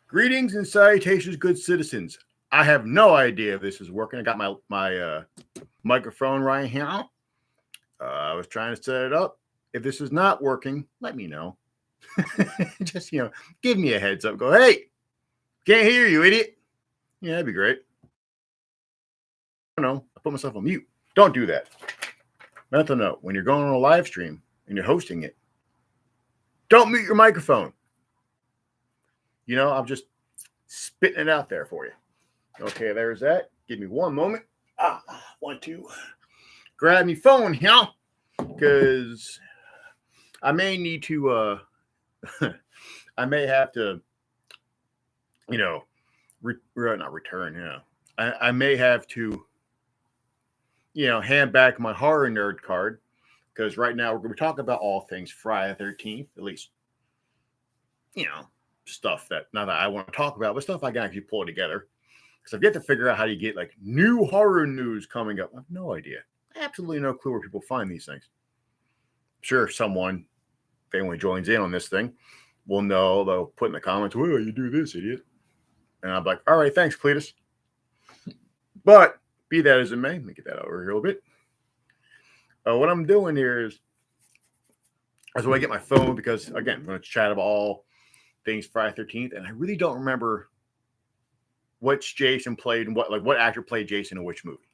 Greetings and salutations, good citizens. I have no idea if this is working. I got my microphone right here. I was trying to set it up. If this is not working, let me know. Just give me a heads up. Go, hey, can't hear you, idiot. Yeah, that'd be great. No, I put myself on mute. Don't do that. Mental note: when you're going on a live stream and you're hosting it, don't mute your microphone. I'm just spitting it out there for you. Okay, there's that. Give me one moment. Want to grab me phone here because I may need to. I may have to, not return. I may have to, hand back my horror nerd card because right now we're talking about all things Friday the 13th, at least, stuff that not that I want to talk about, but stuff I can actually pull together. Because I've yet to figure out how you get like new horror news coming up. I have no idea. Absolutely no clue where people find these things. I'm sure someone, if anyone joins in on this thing, will know. They'll put in the comments, well, you do this, idiot. And I'm like, all right, thanks, Cletus. But be that as it may, let me get that over here a little bit. What I'm doing here is, as I get my phone, because again, I'm going to chat about all things Friday 13th, and I really don't remember which Jason played and what actor played Jason in which movie.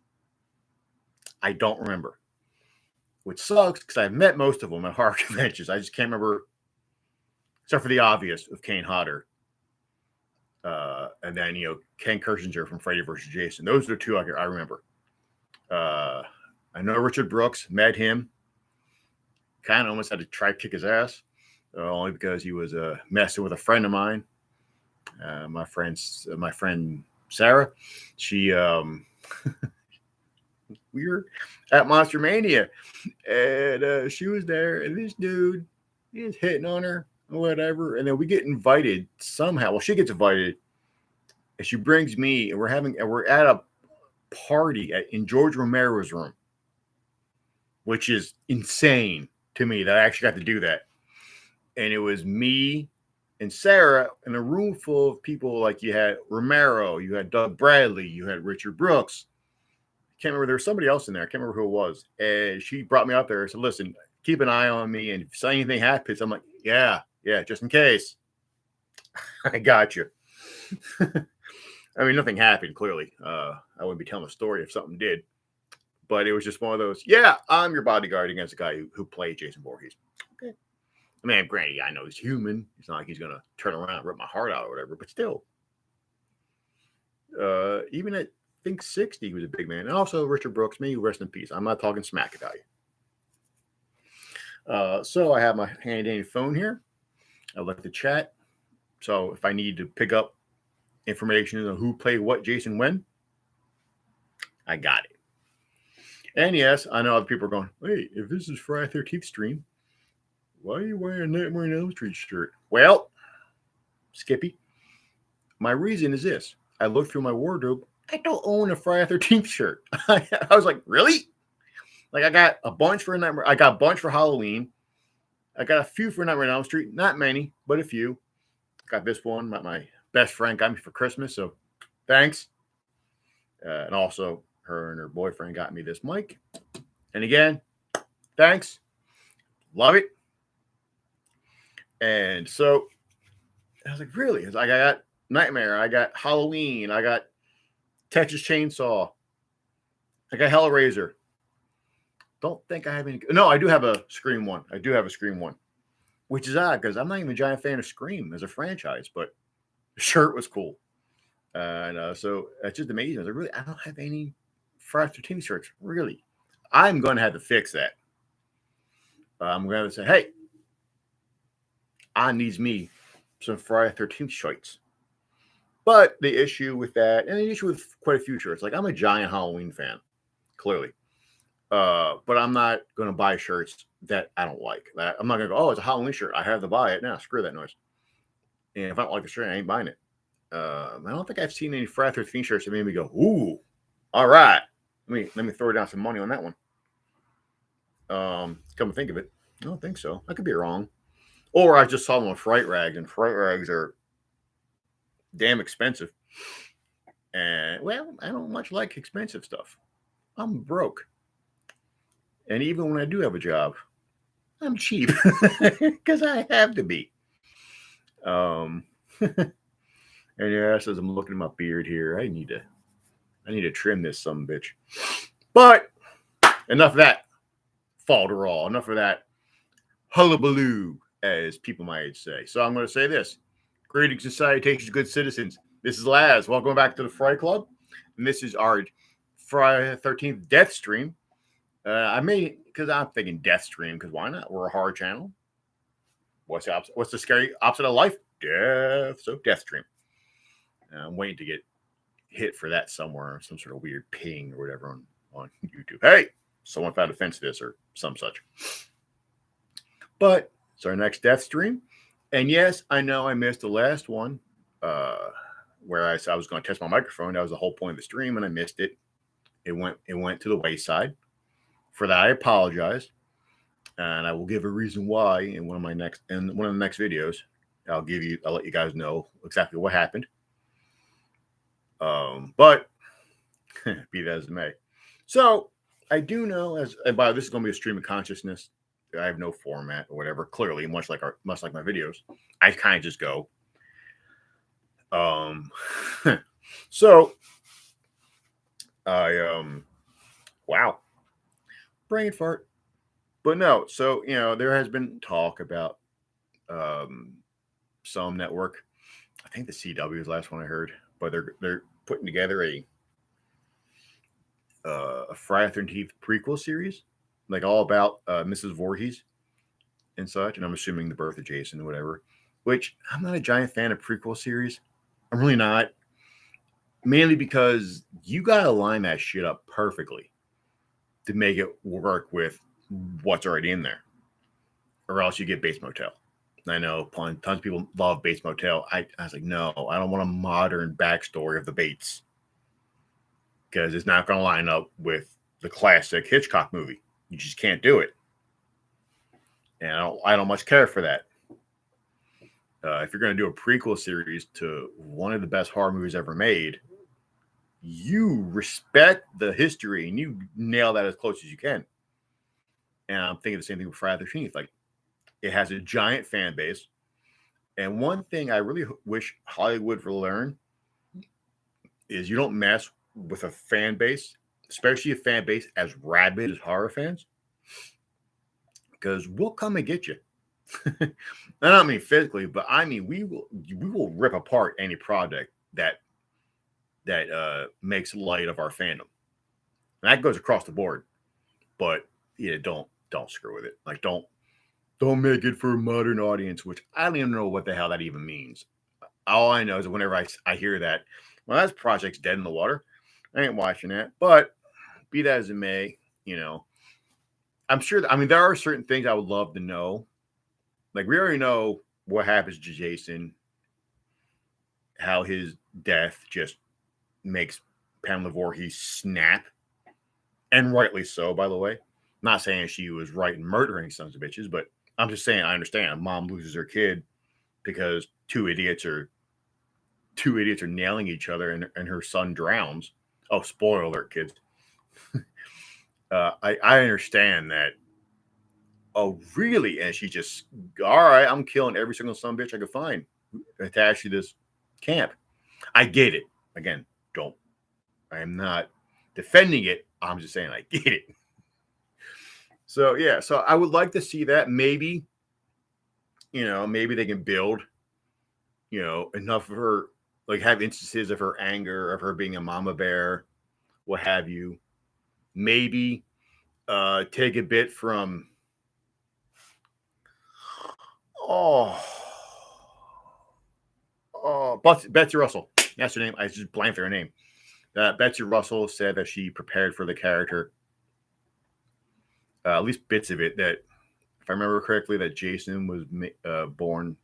I don't remember, which sucks because I've met most of them at horror conventions. I just can't remember, except for the obvious of Kane Hodder, and then Ken Kirchinger from Freddy vs. Jason. Those are the two I remember. I know Richard Brooks, met him. Kind of almost had to try to kick his ass, only because he was messing with a friend of mine. My friend Sarah, she we were at Monster Mania, and she was there, and this dude, he was hitting on her or whatever, and then we get invited somehow. Well, she gets invited, and she brings me, and we're at a party in George Romero's room, which is insane to me that I actually got to do that. And it was me and Sarah in a room full of people. Like you had Romero, you had Doug Bradley, you had Richard Brooks. I can't remember. There was somebody else in there. I can't remember who it was. And she brought me out there and said, listen, keep an eye on me. And if anything happens, I'm like, yeah, just in case. I got you. I mean, nothing happened, clearly. I wouldn't be telling a story if something did. But it was just one of those, yeah, I'm your bodyguard against a guy who played Jason Voorhees. Okay. I mean, granted, I know he's human. It's not like he's going to turn around and rip my heart out or whatever, but still. Even at, I think, 60, he was a big man. And also, Richard Brooks, may you rest in peace. I'm not talking smack about you. So I have my handy-dandy phone here. I'd like to chat. So if I need to pick up information on who played what Jason when, I got it. And yes, I know other people are going, wait, if this is Friday 13th stream, why are you wearing a Nightmare on Elm Street shirt? Well, Skippy, my reason is this. I looked through my wardrobe. I don't own a Friday 13th shirt. I was like, really? Like I got a bunch for Nightmare. I got a bunch for Halloween. I got a few for Nightmare on Elm Street. Not many, but a few. Got this one. My best friend got me for Christmas, so thanks. And also, her and her boyfriend got me this mic. And again, thanks. Love it. And so I was like, really? It's like I got Nightmare, I got Halloween, I got Texas Chainsaw, I got Hellraiser. Don't think I have any. No, I do have a Scream one. Which is odd because I'm not even a giant fan of Scream as a franchise, but the shirt was cool. And so it's just amazing. I was like, I don't have any Friday 13th shirts. Really? I'm going to have to fix that. I'm going to say, hey, I needs me some Friday 13th shirts. But the issue with that, and the issue with quite a few shirts, like I'm a giant Halloween fan, clearly. But I'm not going to buy shirts that I don't like. I'm not going to go, oh, it's a Halloween shirt. I have to buy it. Now, screw that noise. And if I don't like the shirt, I ain't buying it. I don't think I've seen any Friday 13th shirts that made me go, ooh, all right. Let me throw down some money on that one. Come to think of it, I don't think so. I could be wrong. Or I just saw them on Fright Rags, and Fright Rags are damn expensive. And well, I don't much like expensive stuff. I'm broke. And even when I do have a job, I'm cheap because I have to be. And yeah, as I'm looking at my beard here, I need to trim this some bitch. But enough of that falderall. Enough of that hullabaloo, as people might say. So I'm going to say this: greetings and salutations, good citizens. This is Laz. Welcome back to the Fry Club, and this is our Friday 13th death stream. I made because I'm thinking death stream because why not? We're a horror channel. What's the opposite? What's the scary opposite of life? Death. So death stream. I'm waiting to get hit for that somewhere, some sort of weird ping or whatever on YouTube. Hey, someone found offense to this or some such. But it's our next death stream. And yes, I know I missed the last one where I said I was going to test my microphone. That was the whole point of the stream, and I missed it. It went to the wayside. For that, I apologize. And I will give a reason why in one of the next videos. I'll let you guys know exactly what happened. But be that as it may. So I do know this is going to be a stream of consciousness. I have no format or whatever. Clearly, much like my videos, I kind of just go. So I wow, brain fart. But no, so there has been talk about some network. I think the CW is the last one I heard, but they're putting together a Friday the 13th prequel series, like all about Mrs. Voorhees and such. And I'm assuming the birth of Jason or whatever. Which I'm not a giant fan of prequel series. I'm really not. Mainly because you gotta line that shit up perfectly to make it work with what's already in there, or else you get Bates Motel. I know tons of people love Bates Motel. I was like, no, I don't want a modern backstory of the Bates because it's not going to line up with the classic Hitchcock movie. You just can't do it, and I don't much care for that. If you're going to do a prequel series to one of the best horror movies ever made, you respect the history and you nail that as close as you can. And I'm thinking the same thing with Friday the 13th. Like, it has a giant fan base. And one thing I really wish Hollywood would learn is you don't mess with a fan base, especially a fan base as rabid as horror fans, because we'll come and get you. I don't mean physically, but I mean we will rip apart any project that makes light of our fandom. And that goes across the board. But yeah, don't screw with it. Like don't make it for a modern audience, which I don't even know what the hell that even means. All I know is that whenever I hear that, well, that project's dead in the water. I ain't watching that. But be that as it may, I'm sure there are certain things I would love to know. Like, we already know what happens to Jason, how his death just makes Pamela Voorhees snap. And rightly so, by the way. Not saying she was right in murdering sons of bitches, but I'm just saying I understand. A mom loses her kid because two idiots are nailing each other and her son drowns. Oh, spoiler alert, kids. I understand that. Oh, really? And she just, all right, I'm killing every single son of a bitch I could find attached to this camp. I get it. Again, I am not defending it. I'm just saying I get it. So, yeah. So I would like to see that. Maybe, maybe they can build, enough of her, like have instances of her anger, of her being a mama bear, what have you. Maybe take a bit from Betsy Russell. That's her name. I just blanked her name. Betsy Russell said that she prepared for the character. At least bits of it. That, if I remember correctly, that Jason was born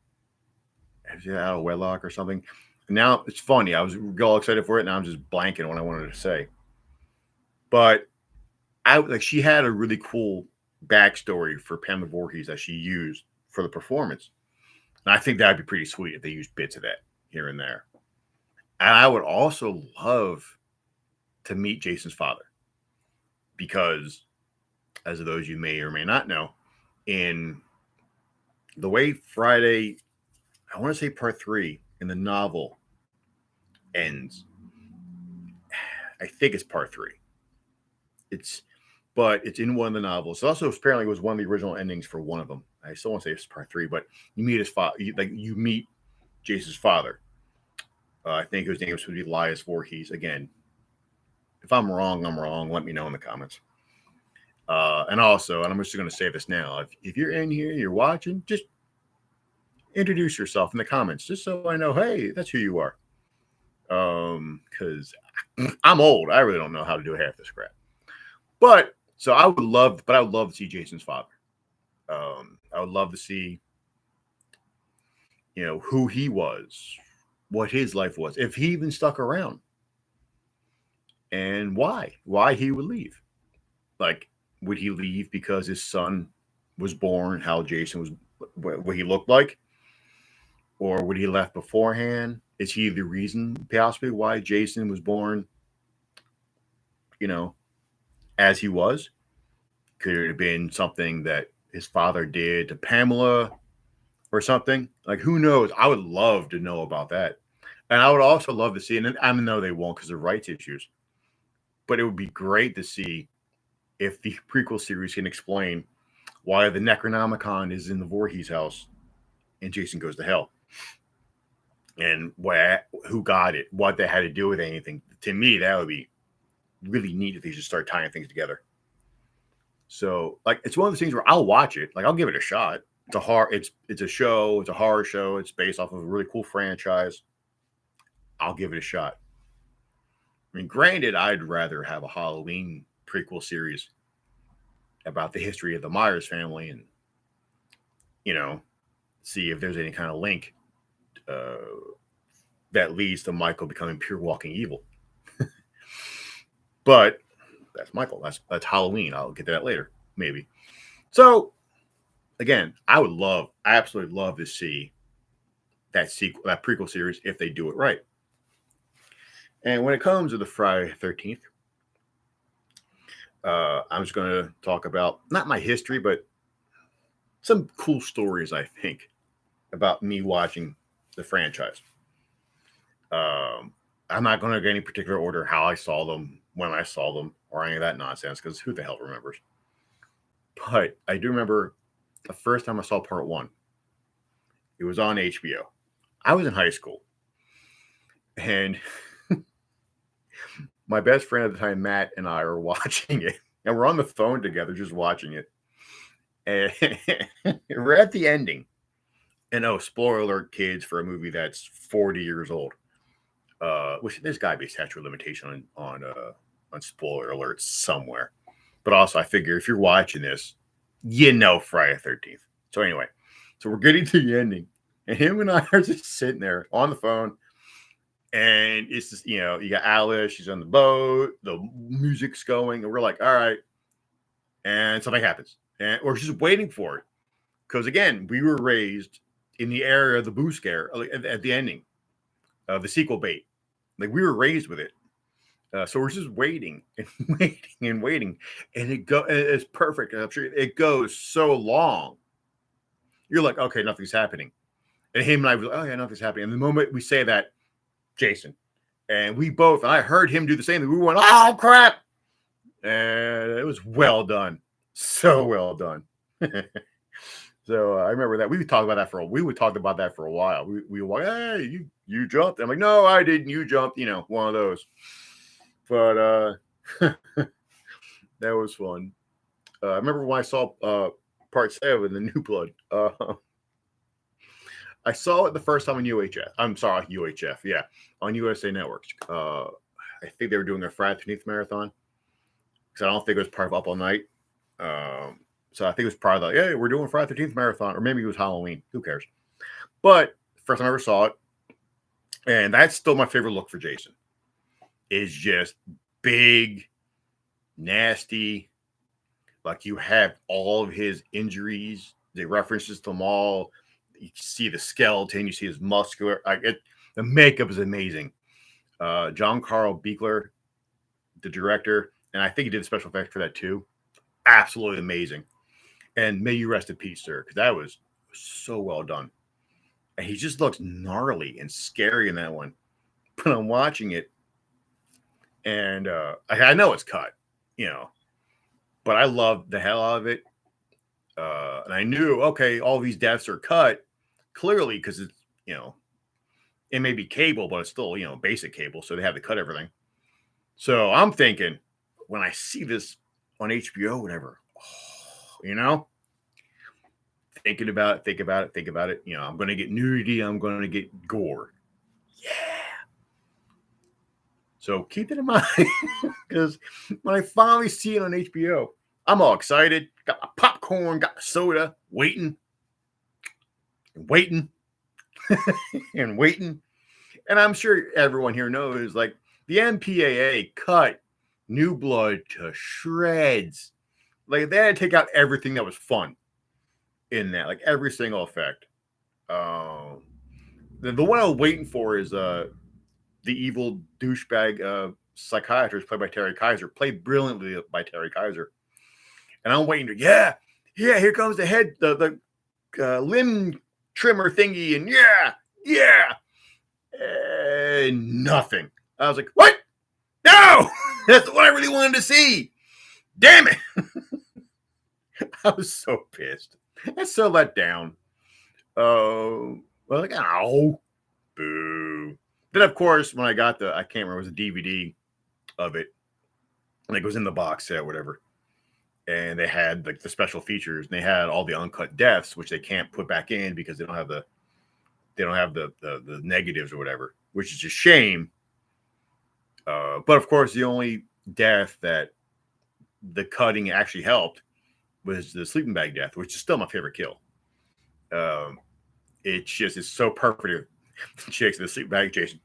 out of wedlock or something. Now it's funny. I was all excited for it. Now I'm just blanking what I wanted to say. But she had a really cool backstory for Pamela Voorhees that she used for the performance. And I think that'd be pretty sweet if they used bits of that here and there. And I would also love to meet Jason's father because, as those you may or may not know, in the way Friday, I want to say part 3 in the novel ends. I think it's part 3. It's, but it's in one of the novels. It also apparently was one of the original endings for one of them. I still want to say it's part 3, but you meet his father. You meet Jason's father. I think his name would be Elias Voorhees. Again, if I'm wrong, I'm wrong. Let me know in the comments. And also, and I'm just going to say this now: if you're in here, you're watching, just introduce yourself in the comments, just so I know, hey, that's who you are. Because I'm old, I really don't know how to do half this crap. But so I would love to see Jason's father. I would love to see, who he was, what his life was, if he even stuck around, and why he would leave. Like, would he leave because his son was born, how Jason was, what he looked like? Or would he left beforehand? Is he the reason possibly why Jason was born, as he was? Could it have been something that his father did to Pamela or something? Like, who knows? I would love to know about that. And I would also love to see, and I know they won't because of rights issues, but it would be great to see if the prequel series can explain why the Necronomicon is in the Voorhees house and Jason goes to hell. And who got it, what they had to do with anything. To me, that would be really neat if they just start tying things together. So, like, it's one of those things where I'll watch it. Like, I'll give it a shot. It's a show. It's a horror show. It's based off of a really cool franchise. I'll give it a shot. I mean, granted, I'd rather have a Halloween prequel series about the history of the Myers family and, see if there's any kind of link that leads to Michael becoming pure walking evil. But that's Michael. That's Halloween. I'll get to that later, maybe. So, again, I absolutely love to see that prequel series if they do it right. And when it comes to the Friday 13th, I'm just going to talk about not my history, but some cool stories, I think, about me watching the franchise. I'm not going to get any particular order how I saw them, when I saw them, or any of that nonsense, because who the hell remembers? But I do remember the first time I saw part 1. It was on HBO. I was in high school. And my best friend at the time, Matt, and I are watching it. And we're on the phone together just watching it. And we're at the ending. And spoiler alert, kids, for a movie that's 40 years old. Which there's got to be a statute of limitation on spoiler alerts somewhere. But also, I figure if you're watching this, Friday the 13th. So anyway, we're getting to the ending. And him and I are just sitting there on the phone. And it's just, you got Alice, she's on the boat, the music's going, and we're like, all right. And something happens. And we're just waiting for it. Because again, we were raised in the area of the boo scare at the ending of the sequel bait. Like, we were raised with it. So we're just waiting and waiting and waiting. And it's perfect. I'm sure it goes so long. You're like, okay, nothing's happening. And him and I was like, oh yeah, nothing's happening. And the moment we say that, Jason. And I heard him do the same thing. We went, oh crap. And it was well done. So well done. So I remember that we would talk about that for a while. We were like, hey, you jumped. I'm like, no, I didn't. You jumped. One of those. But that was fun. I remember when I saw part 7, the New Blood. I saw it the first time on UHF. I'm sorry, UHF. Yeah, on USA Network. I think they were doing their Friday 13th marathon because I don't think it was part of Up All Night. So I think it was probably like, hey, we're doing Friday 13th marathon, or maybe it was Halloween. Who cares? But first time I ever saw it, and that's still my favorite look for Jason. Is just big, nasty. Like, you have all of his injuries. The references to them all. You see the skeleton. You see his muscular. The makeup is amazing. John Carl Buechler, the director, and I think he did the special effects for that too. Absolutely amazing. And may you rest in peace, sir, because that was so well done. And he just looks gnarly and scary in that one. But I'm watching it, and I know it's cut, but I love the hell out of it. And I knew, okay, all these deaths are cut clearly because it's, it may be cable, but it's still, basic cable. So they have to cut everything. So I'm thinking when I see this on HBO, whatever, thinking about it. I'm going to get nudity. I'm going to get gore. Yeah. So keep that in mind because when I finally see it on HBO, I'm all excited. Got my popcorn, got my soda, waiting and waiting and waiting. And I'm sure everyone here knows, like, the MPAA cut New Blood to shreds. Like, they had to take out everything that was fun in that, like every single effect. The one I was waiting for is the evil douchebag psychiatrist played by Terry Kaiser, played brilliantly by Terry Kaiser. And I'm waiting to, yeah, here comes the head, the limb trimmer thingy, and yeah. Nothing. I was like, what? No! That's what I really wanted to see. Damn it. I was so pissed. I so let down. Well, like, ow. Boo. Then, of course, when I got I can't remember, it was a DVD of it. Like, it was in the box set, whatever. And they had like the special features, and they had all the uncut deaths, which they can't put back in because they don't have the negatives or whatever, which is a shame. But of course, the only death that the cutting actually helped was the sleeping bag death, which is still my favorite kill. It's so perfect. The chicks in the sleeping bag, Jason.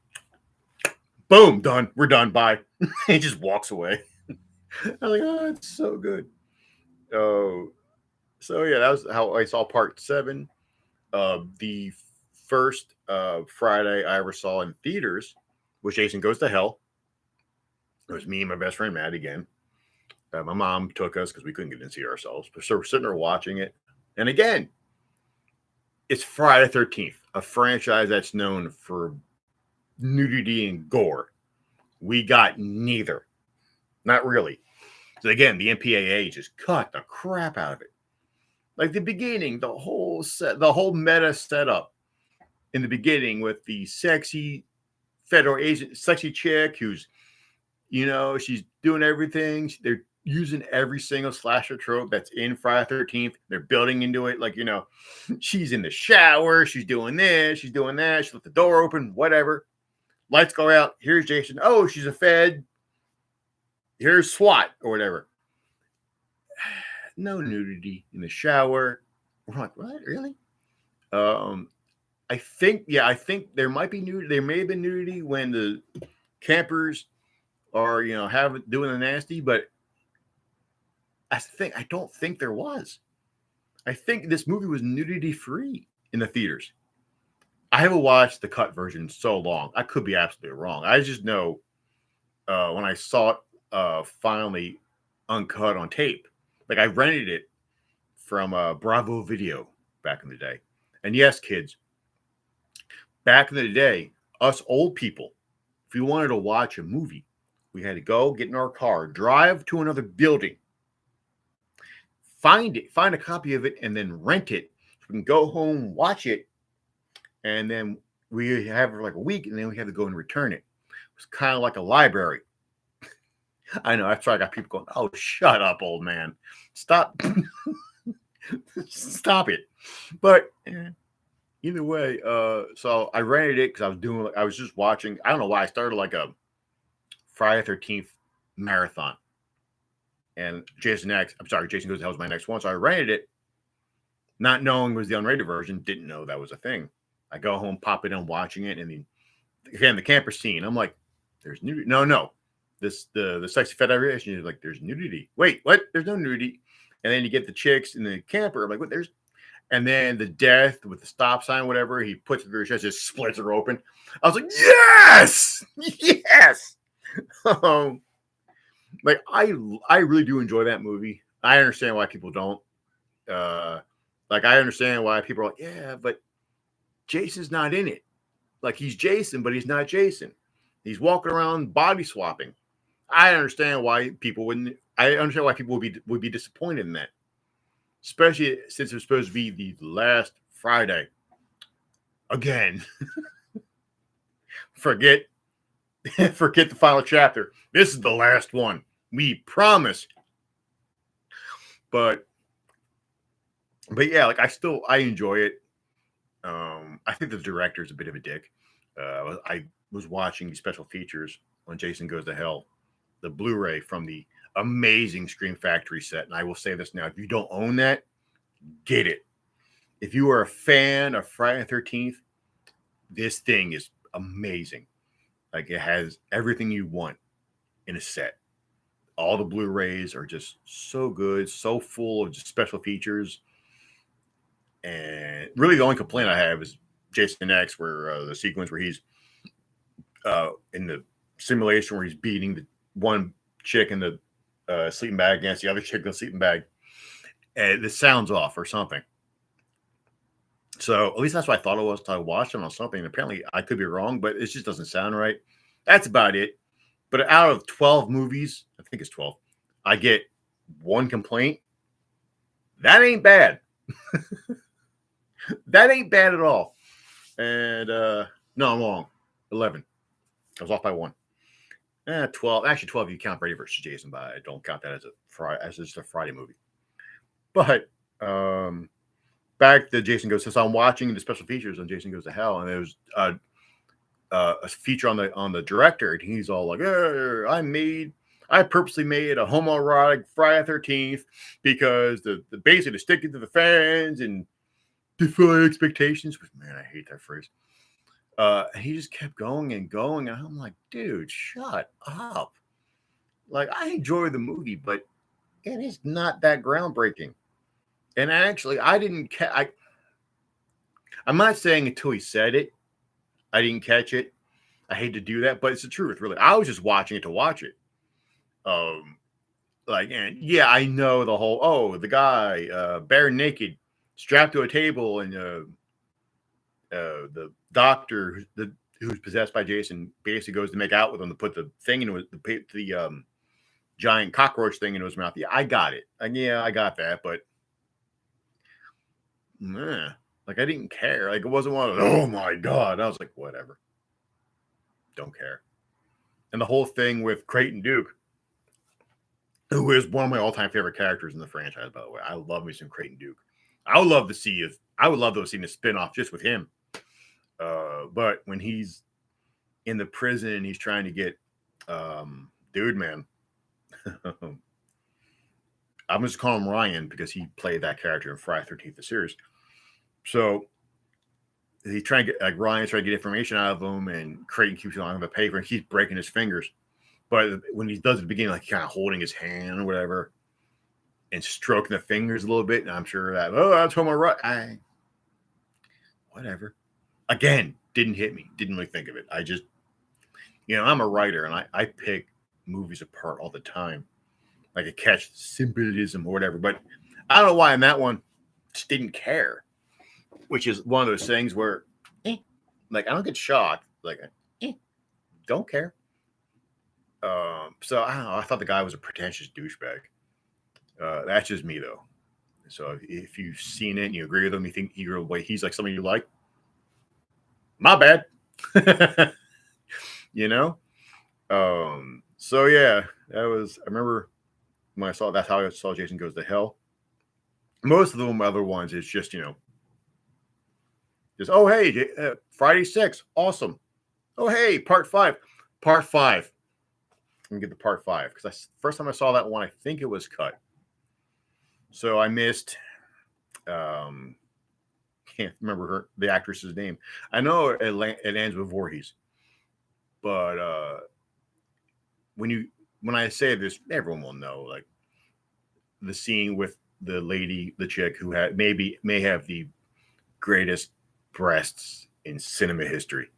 Boom, done. We're done. Bye. He just walks away. I was like, oh, it's so good. So yeah, that was how I saw part 7. The first Friday I ever saw in theaters was Jason Goes to Hell. It was me and my best friend Matt again. My mom took us because we couldn't get in to see it ourselves. So we're sitting there watching it. And again, it's Friday the 13th, a franchise that's known for nudity and gore. We got neither. Not really. So again, the MPAA just cut the crap out of it. Like the beginning, the whole meta setup in the beginning with the sexy federal agent, sexy chick who's, she's doing everything. They're using every single slasher trope that's in Friday the 13th. They're building into it. Like, she's in the shower. She's doing this. She's doing that. She left the door open, whatever. Lights go out. Here's Jason. Oh, she's a Fed. Here's SWAT or whatever. No nudity in the shower. We're like, what? Really? I think there might be nudity. There may have been nudity when the campers are, doing the nasty, but I don't think there was. I think this movie was nudity free in the theaters. I haven't watched the cut version so long. I could be absolutely wrong. I just know when I saw it finally uncut on tape, like I rented it from Bravo Video back in the day. And yes, kids, back in the day, us old people, if we wanted to watch a movie, we had to go get in our car, drive to another building, find a copy of it, and then rent it. So we can go home, watch it, and then we have it for like a week, and then we have to go and return it. It's kind of like a library. I know. That's why I got people going, oh, shut up, old man. Stop. Stop it. But either way, so I rented it because I was just watching. I don't know why I started like a Friday the 13th marathon. And Jason Goes to Hell was my next one. So I rented it, not knowing it was the unrated version. Didn't know that was a thing. I go home, pop it in, watching it, and the camper scene. I'm like, there's nudity. No. The sexy federation is like, there's nudity. Wait, what? There's no nudity. And then you get the chicks in the camper. I'm like, what? And then the death with the stop sign, whatever, he puts it through his chest, just splits her open. I was like, yes, yes. Um, like I really do enjoy that movie. I understand why people don't. Uh, like I understand why people are like, yeah, but Jason's not in it. Like he's Jason, but he's not Jason. He's walking around body swapping. I understand why people wouldn't. I understand why people would be disappointed in that, especially since it's supposed to be the last Friday. Again, forget forget the final chapter. This is the last one. We promise. But yeah, like I enjoy it. I think the director is a bit of a dick. I was watching the special features on Jason Goes to Hell, the Blu-ray from the amazing Scream Factory set. And I will say this now: if you don't own that, get it. If you are a fan of Friday the 13th, this thing is amazing. Like it has everything you want in a set. All the Blu-rays are just so good, so full of just special features. And really, the only complaint I have is Jason X, where the sequence where he's in the simulation where he's beating the one chick in the sleeping bag against the other chick in the sleeping bag, and the sound's off or something. So at least that's what I thought it was until I watched it on something. And apparently, I could be wrong, but it just doesn't sound right. That's about it. But out of 12 movies, I think it's 12, I get one complaint. That ain't bad. That ain't bad at all. And no, I'm wrong. 11. I was off by one. 12. Actually, 12 you count Freddy versus Jason, but I don't count that as just a Friday movie. But back to Jason Goes. So I'm watching the special features on Jason Goes to Hell, and there was a feature on the director, and he's all like, I purposely made a homoerotic Friday the 13th because the basically to stick it to the fans and defy expectations. Man, I hate that phrase. He just kept going and going, and I'm like, dude, shut up. Like, I enjoy the movie, but it is not that groundbreaking. And actually, I didn't I'm not saying until he said it, I didn't catch it. I hate to do that, but it's the truth, really. I was just watching it to watch it. And yeah, I know the whole, the guy, bare naked, strapped to a table, and the doctor who's possessed by Jason basically goes to make out with him to put the thing into the giant cockroach thing into his mouth. Yeah, I got it. Yeah, I got that, but like I didn't care. Like it wasn't one of oh my god. I was like, whatever. Don't care. And the whole thing with Creighton Duke, who is one of my all-time favorite characters in the franchise, by the way. I love me some Creighton Duke. I would love to see a spin-off just with him. But when he's in the prison, he's trying to get dude, man. I'm just calling him Ryan because he played that character in Friday the 13th, the series. So he's trying to get Ryan's trying to get information out of him, and Creighton keeps on the paper and he's breaking his fingers. But when he does at the beginning, like kind of holding his hand or whatever, and stroking the fingers a little bit, and I'm sure that that's how my right. Whatever. Again, didn't hit me. Didn't really think of it. I just, I'm a writer, and I pick movies apart all the time. Like I catch symbolism or whatever. But I don't know why in that one just didn't care. Which is one of those things where, like I don't get shocked. Like, don't care. So I don't know. I thought the guy was a pretentious douchebag. That's just me though. So if you've seen it and you agree with him, you think he's like somebody you like, my bad. So yeah, I remember when I saw that's how I saw Jason Goes to Hell. Most of the other ones is just oh hey, Friday 6, awesome. Oh hey, part 5. Let me get the part 5 because first time I saw that one, I think it was cut. So I missed. Can't remember the actress's name. I know it ends with Voorhees, but when I say this, everyone will know. Like the scene with lady, the chick who may have the greatest breasts in cinema history,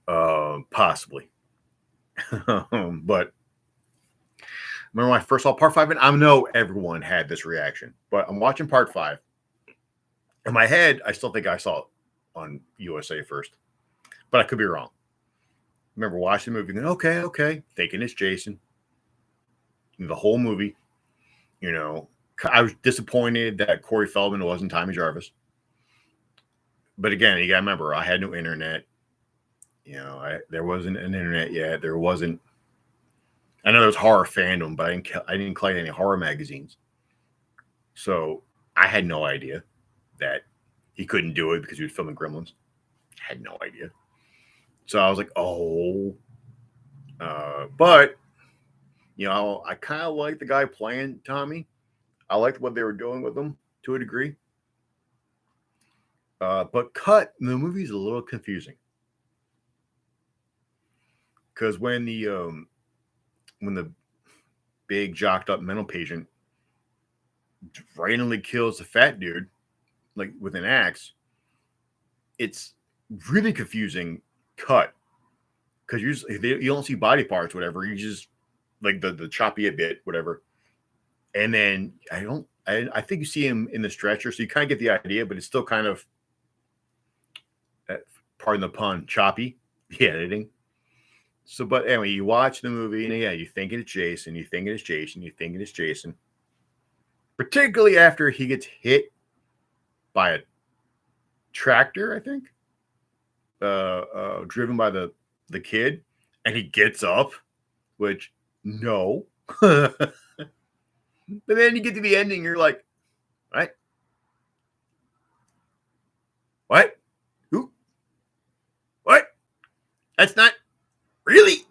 possibly. But remember when I first saw Part 5, and I know everyone had this reaction, but I'm watching Part 5. In my head, I still think I saw it on USA first, but I could be wrong. Remember watching the movie, going, okay, thinking it's Jason. The whole movie, I was disappointed that Corey Feldman wasn't Tommy Jarvis. But again, you got to remember, I had no internet. There wasn't an internet yet. There wasn't. I know there was horror fandom, but I didn't collect any horror magazines. So I had no idea that he couldn't do it because he was filming Gremlins. I had no idea. So I was like, oh. But, I kind of like the guy playing Tommy. I liked what they were doing with him to a degree. But the movie's a little confusing. Because when the big jocked up mental patient randomly kills the fat dude, like with an axe, it's really confusing cut. Because you don't see body parts, whatever. You just like the choppy a bit, whatever. And then I think you see him in the stretcher, so you kind of get the idea, but it's still kind of, pardon the pun, choppy, the editing. So, but anyway, you watch the movie, and yeah, you think it's Jason, you think it's Jason. Particularly after he gets hit by a tractor, I think, driven by the kid, and he gets up, which, no. But then you get to the ending, you're like, right? What? Who? What? That's not really.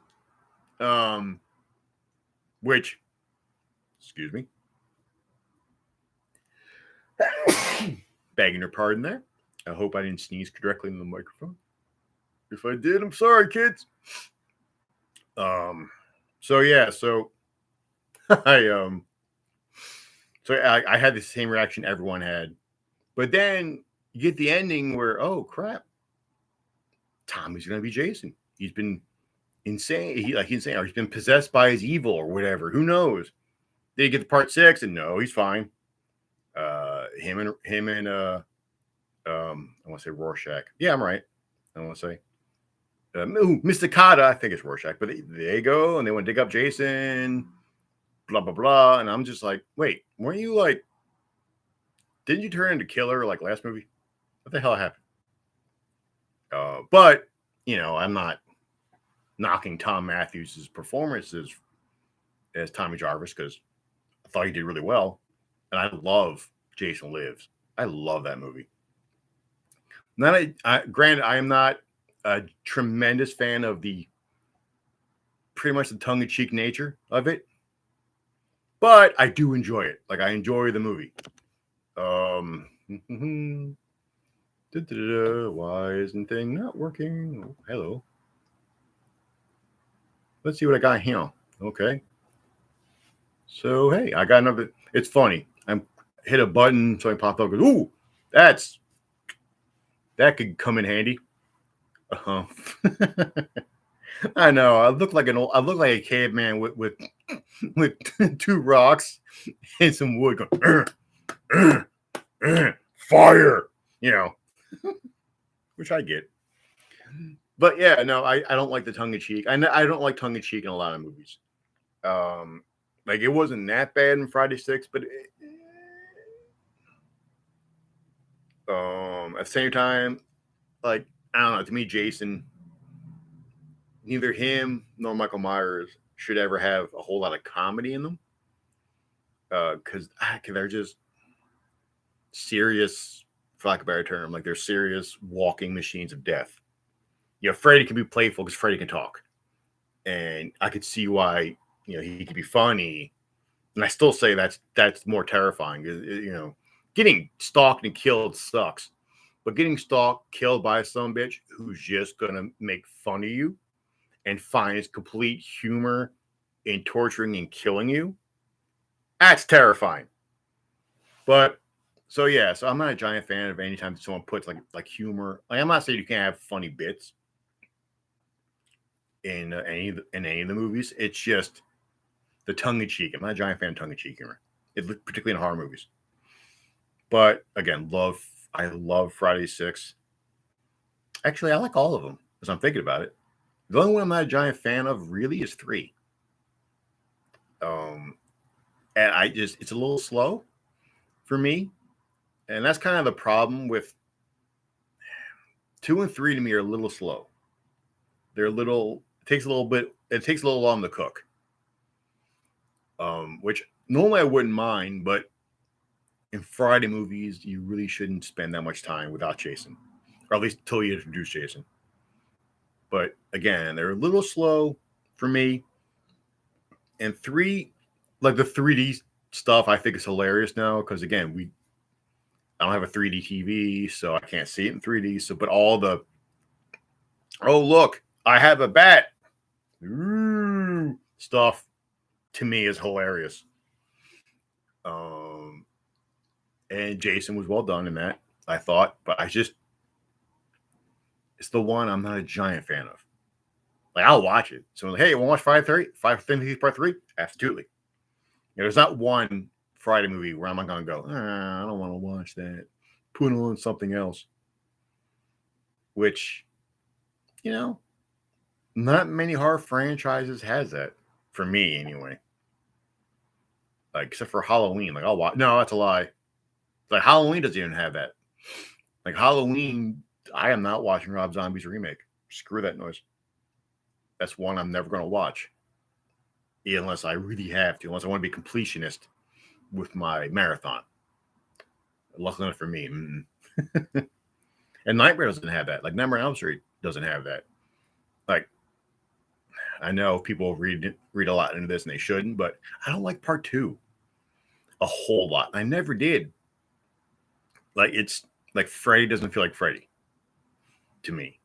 Which, excuse me. Begging your pardon there. I hope I didn't sneeze directly in the microphone. If I did, I'm sorry, kids. So yeah, so I had the same reaction everyone had. But then you get the ending where, oh crap, Tommy's gonna be Jason. He's been insane. He's been possessed by his evil or whatever. Who knows? Did he get to part 6? And no, he's fine. Him and I want to say Rorschach. Yeah, I'm right. I want to say Mr. Kata. I think it's Rorschach. But they go and they want to dig up Jason. Blah blah blah. And I'm just like, wait, weren't you like? Didn't you turn into killer like last movie? What the hell happened? But I'm not knocking Tom Matthews' performances as Tommy Jarvis because I thought he did really well. And I love Jason Lives. I love that movie. Granted, I am not a tremendous fan of pretty much the tongue-in-cheek nature of it, but I do enjoy it. Like, I enjoy the movie. Why isn't thing not working? Oh, hello. Let's see what I got here. Okay. So, hey, I got another. It's funny. I hit a button, so I popped up. Goes, ooh, that could come in handy. I know. I look like a caveman with 2 rocks and some wood going, fire, which I get. But yeah, no, I don't like the tongue in cheek. I don't like tongue in cheek in a lot of movies. Like, it wasn't that bad in Friday 6, but at the same time, like, I don't know, to me, Jason, neither him nor Michael Myers should ever have a whole lot of comedy in them. Because they're just serious, for lack of a better term, like they're serious walking machines of death. Freddy can be playful because Freddy can talk. And I could see why, he could be funny. And I still say that's more terrifying. Getting stalked and killed sucks. But getting stalked, killed by some bitch who's just going to make fun of you and finds complete humor in torturing and killing you, that's terrifying. But so yeah, so I'm not a giant fan of any time someone puts like humor. Like I'm not saying you can't have funny bits in any of the movies. It's just the tongue in cheek. I'm not a giant fan of tongue in cheek humor, particularly in horror movies. But again, I love Friday 6. Actually, I like all of them as I'm thinking about it. The only one I'm not a giant fan of really is 3. Um, and it's a little slow for me, and that's kind of the problem with 2 and 3 to me are a little slow. They're a little it takes a little bit. It takes a little long to cook. Which normally I wouldn't mind, but in Friday movies, you really shouldn't spend that much time without Jason, or at least until you introduce Jason. But again, they're a little slow for me. And 3, like the 3D stuff, I think is hilarious now because again, I don't have a 3D TV, so I can't see it in 3D. So, but all the oh look, I have a bat stuff to me is hilarious. And Jason was well done in that, I thought, but it's the one I'm not a giant fan of. Like I'll watch it. So hey, you want to watch Five Things Part 3? Absolutely. There's not one Friday movie where I'm not gonna go, I don't want to watch that. Put on something else. Which, not many horror franchises has that. For me anyway. Like except for Halloween. Like I'll watch no, that's a lie. Like Halloween doesn't even have that. Like Halloween, I am not watching Rob Zombie's remake. Screw that noise. That's one I'm never going to watch. Unless I really have to. Unless I want to be completionist with my marathon. Luckily enough for me. And Nightmare doesn't have that. Like Nightmare on Elm Street doesn't have that. Like, I know people read a lot into this and they shouldn't, but I don't like part 2 a whole lot. I never did. Like it's like Freddy doesn't feel like Freddy to me.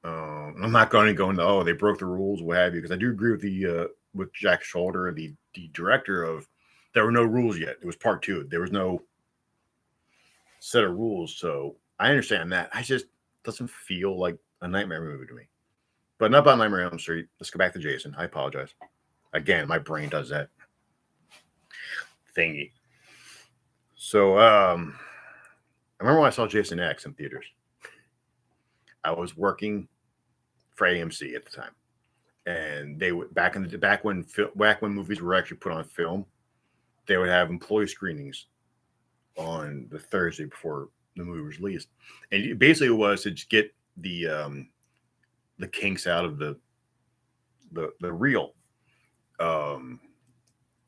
I'm not going to go into they broke the rules, what have you, because I do agree with Jack Shoulder, the director of there were no rules yet. It was part 2. There was no set of rules, so I understand that. I just doesn't feel like a Nightmare movie to me. But not about Nightmare on Elm Street. Let's go back to Jason. I apologize. Again, my brain does that thingy. So I remember when I saw Jason X in theaters. I was working for AMC at the time, and they would back when movies were actually put on film, they would have employee screenings on the Thursday before the movie was released, and basically it was to just get the kinks out of the reel,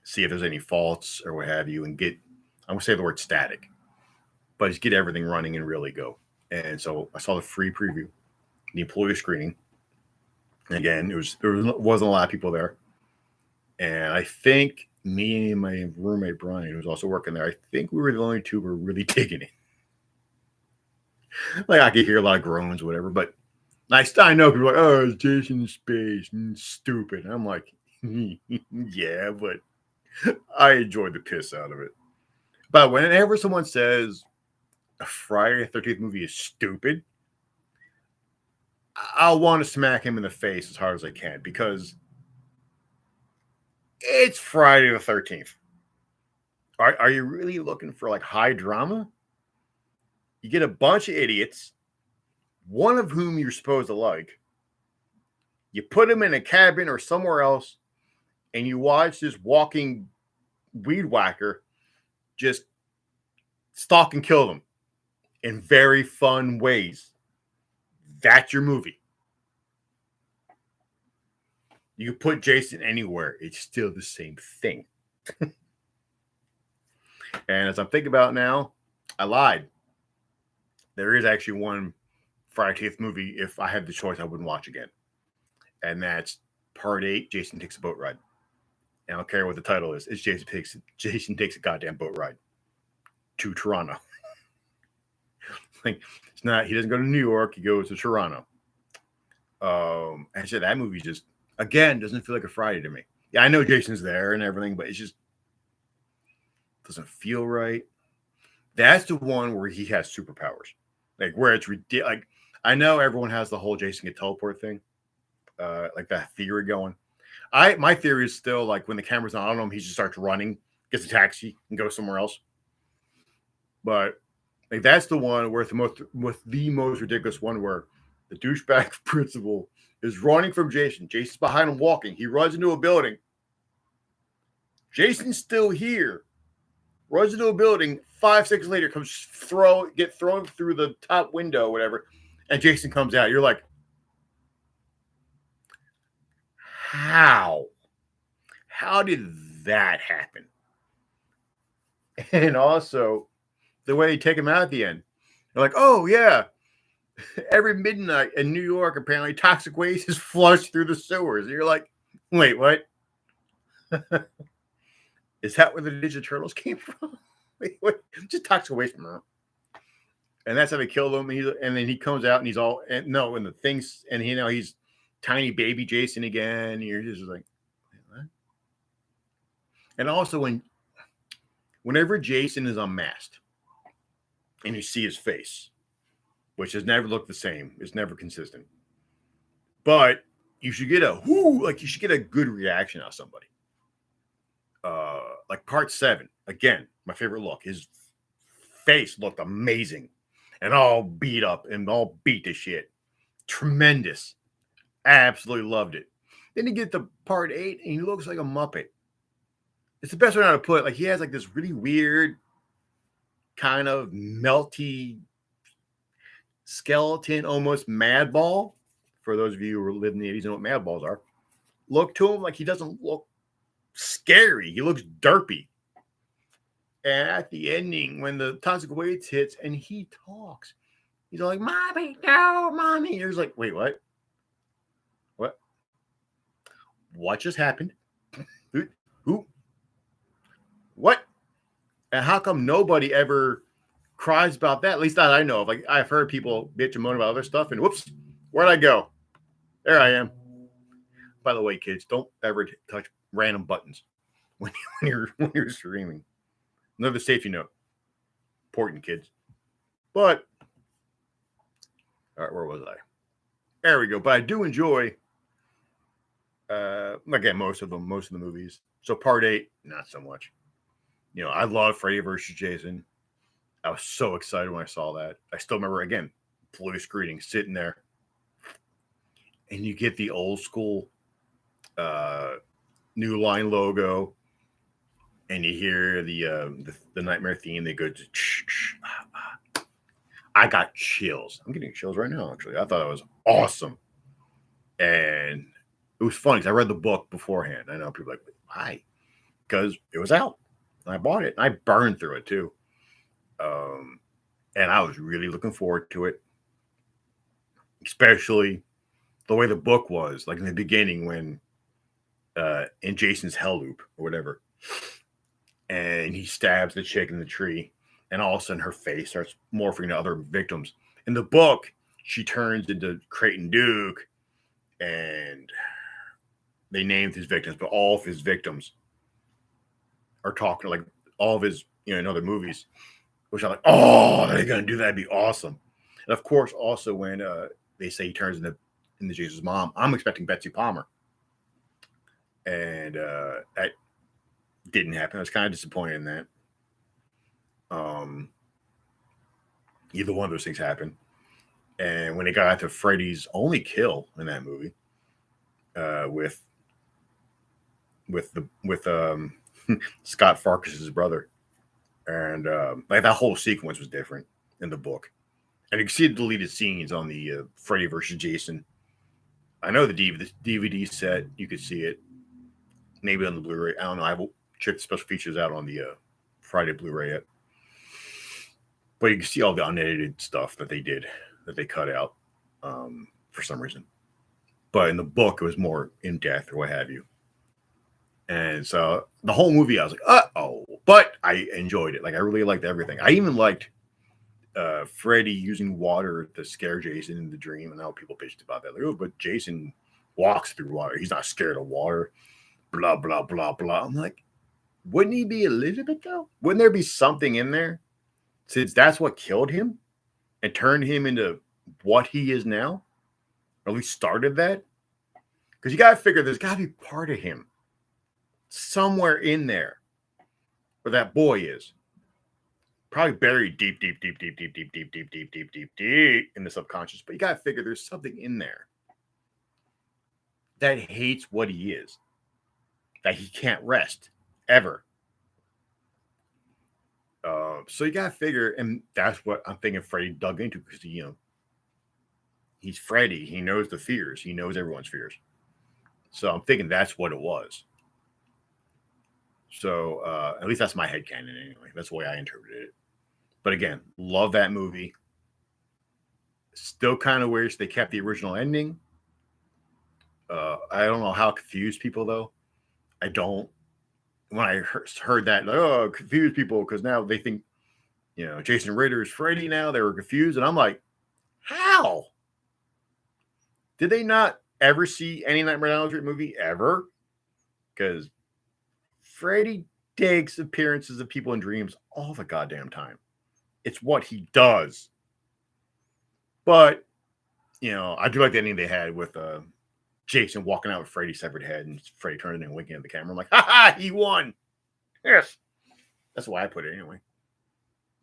see if there's any faults or what have you, and I'm gonna say the word static, but just get everything running and really go. And so I saw the free preview, the employee screening. Again, there wasn't a lot of people there, and I think me and my roommate Brian, who was also working there, I think we were the only two who were really digging it. Like I could hear a lot of groans, whatever, but I know people are like, oh, it's Jason in space, stupid. And I'm like, yeah, but I enjoyed the piss out of it. But whenever someone says a Friday the 13th movie is stupid, I'll want to smack him in the face as hard as I can because it's Friday the 13th. Are you really looking for like high drama? You get a bunch of idiots, one of whom you're supposed to like. You put them in a cabin or somewhere else, and you watch this walking weed whacker just stalk and kill them in very fun ways. That's your movie. You can put Jason anywhere. It's still the same thing. And as I'm thinking about now, I lied. There is actually one Friday 13th movie, if I had the choice, I wouldn't watch again. And that's Part 8, Jason Takes a Boat Ride. And I don't care what the title is. It's Jason takes a goddamn boat ride to Toronto. Like it's not. He doesn't go to New York. He goes to Toronto. And I said that movie just again doesn't feel like a Friday to me. Yeah, I know Jason's there and everything, but it just doesn't feel right. That's the one where he has superpowers, like where it's ridiculous. Like I know everyone has the whole Jason can teleport thing, like that theory going. My theory is still like when the camera's not on him, he just starts running, gets a taxi, and goes somewhere else. But like that's the one where the most ridiculous one where the douchebag principal is running from Jason. Jason's behind him walking. He runs into a building. Jason's still here. Runs into a building. 5 seconds later, get thrown through the top window, whatever, and Jason comes out. You're like, how? How did that happen? And also, the way they take him out at the end. They're like, oh yeah, every midnight in New York, apparently toxic waste is flushed through the sewers. And you're like, wait, what? Is that where the Ninja Turtles came from? Wait, what? Just toxic waste, man. And that's how they killed him. And then he comes out and he's all and the things and he's tiny baby Jason again. And you're just like, what? And also whenever Jason is unmasked and you see his face, which has never looked the same, it's never consistent. But you should get you should get a good reaction out of somebody. Like part 7, again, my favorite look. His face looked amazing and all beat up and all beat to shit. Tremendous. Absolutely loved it. Then you get to part 8 and he looks like a Muppet. It's the best way how to put it. Like he has like this really weird kind of melty skeleton, almost mad ball. For those of you who live in the 80s know what mad balls are. Look to him like he doesn't look scary. He looks derpy. And at the ending, when the toxic waste hits and he talks, he's like, "Mommy, no, mommy." You're like, wait, what? What? What just happened? Who? What? And how come nobody ever cries about that? At least that I know of. Like I've heard people bitch and moan about other stuff, and whoops, where'd I go? There I am. By the way, kids, don't ever touch random buttons when you're streaming. Another safety note. Important, kids. But all right, where was I? There we go. But I do enjoy again most of the movies. So part 8, not so much. I love Freddy versus Jason. I was so excited when I saw that. I still remember again, blue screening, sitting there. And you get the old school New Line logo, and you hear the Nightmare theme. They go to I got chills. I'm getting chills right now, actually. I thought it was awesome. And it was funny because I read the book beforehand. I know people are like, why? Because it was out. And I bought it. And I burned through it too. And I was really looking forward to it. Especially the way the book was, like in the beginning when in Jason's hell loop or whatever. And he stabs the chick in the tree, and all of a sudden her face starts morphing to other victims. In the book, she turns into Creighton Duke, and they named his victims, but all of his victims are talking like all of his, in other movies, which I'm like, oh, they're gonna do that? That'd be awesome. And of course, also when they say he turns into Jason's mom, I'm expecting Betsy Palmer, and that didn't happen. I was kind of disappointed in that. Either one of those things happened. And when they got to Freddy's only kill in that movie, with Scott Farkus's brother, and like that whole sequence was different in the book, and you can see the deleted scenes on the Freddy versus Jason. I know the DVD set, you could see it, maybe on the Blu-ray. I don't know. I haven't checked the special features out on the Friday Blu-ray yet. But you can see all the unedited stuff that they cut out for some reason. But in the book, it was more in depth or what have you. And so the whole movie, I was like, uh-oh. But I enjoyed it. Like, I really liked everything. I even liked Freddy using water to scare Jason in the dream. And now people bitched about that. Like, oh, but Jason walks through water. He's not scared of water. Blah, blah, blah, blah. I'm like, wouldn't he be a little bit, though? Wouldn't there be something in there? since that's what killed him and turned him into what he is now, or at least started that, because you got to figure there's got to be part of him somewhere in there where that boy is. Probably buried deep, deep, deep, deep, deep, deep, deep, deep, deep, deep, deep, deep in the subconscious. But you got to figure there's something in there that hates what he is, that he can't rest ever. So you got to figure, and that's what I'm thinking Freddy dug into, because, he's Freddy. He knows the fears. He knows everyone's fears. So I'm thinking that's what it was. So at least that's my headcanon anyway. That's the way I interpreted it. But again, love that movie. Still kind of wish they kept the original ending. I don't know how it confused people, though. I don't. When I heard that, confused people because now they think, Jason Ritter is Freddy now. They were confused. And I'm like, how? Did they not ever see any Nightmare on Elm Street movie ever? Because Freddy takes appearances of people in dreams all the goddamn time. It's what he does. But, I do like the ending they had with Jason walking out with Freddy's severed head and Freddy turning and winking at the camera. I'm like, ha, he won. Yes. That's why I put it anyway.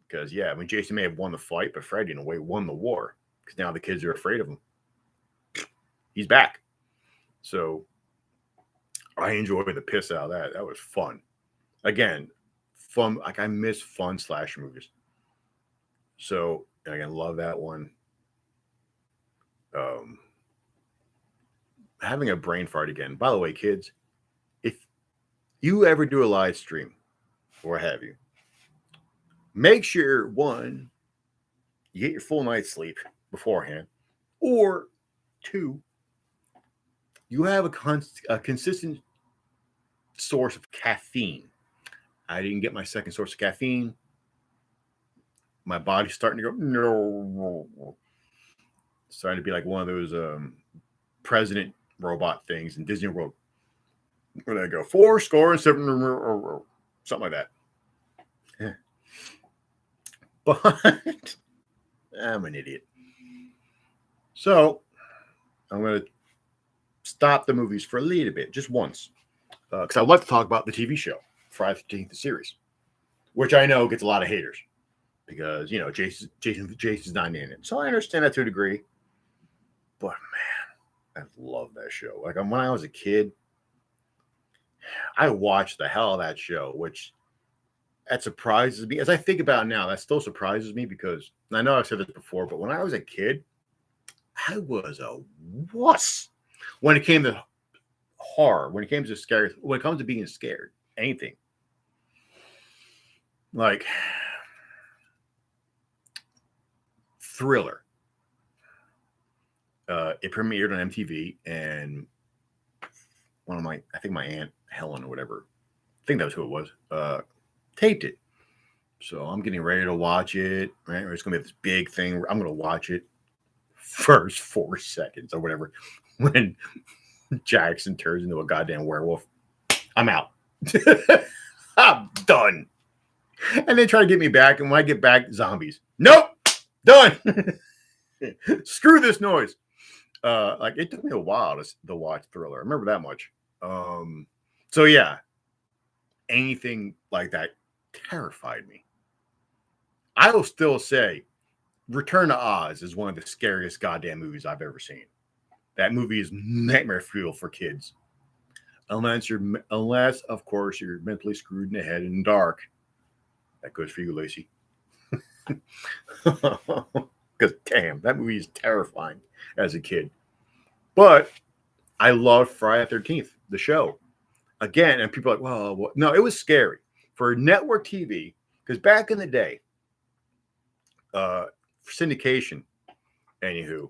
Because, Jason may have won the fight, but Freddy, in a way, won the war. Because now the kids are afraid of him. He's back. So, I enjoyed the piss out of that. That was fun. Again, fun. Like, I miss fun slasher movies. So, again, love that one. Having a brain fart again. By the way, kids, if you ever do a live stream, or have you, make sure, one, you get your full night's sleep beforehand, or two, you have a consistent source of caffeine. I didn't get my second source of caffeine. My body's starting to go, no. Starting to be like one of those president robot things in Disney World. Where they go, 4 score and 7, something like that. But I'm an idiot. So I'm going to stop the movies for a little bit, just once. Because I'd like to talk about the TV show, Friday the 13th, the series, which I know gets a lot of haters. Because, Jason's not in it. So I understand that to a degree. But, man, I love that show. Like, when I was a kid, I watched the hell of that show, which that surprises me. As I think about it now, that still surprises me because I know I've said this before, but when I was a kid, I was a wuss when it came to horror, when it came to scary, when it comes to being scared, anything. Like Thriller. It premiered on MTV, and I think my aunt Helen or whatever, I think that was who it was, taped it. So I'm getting ready to watch it. Right, it's gonna be this big thing. I'm gonna watch it first 4 seconds or whatever. When Jackson turns into a goddamn werewolf, I'm out. I'm done. And they try to get me back, and when I get back, zombies. Nope, done. Screw this noise. Like it took me a while to watch Thriller. I remember that much. So yeah, anything like that terrified me. I will still say Return to Oz is one of the scariest goddamn movies I've ever seen. That movie is nightmare fuel for kids. Unless of course you're mentally screwed in the head and dark. That goes for you, Lacey. Because damn, that movie is terrifying as a kid. But I loved Friday the 13th, the show. Again, and people are like, well, no, it was scary. For network TV, because back in the day, for syndication, anywho,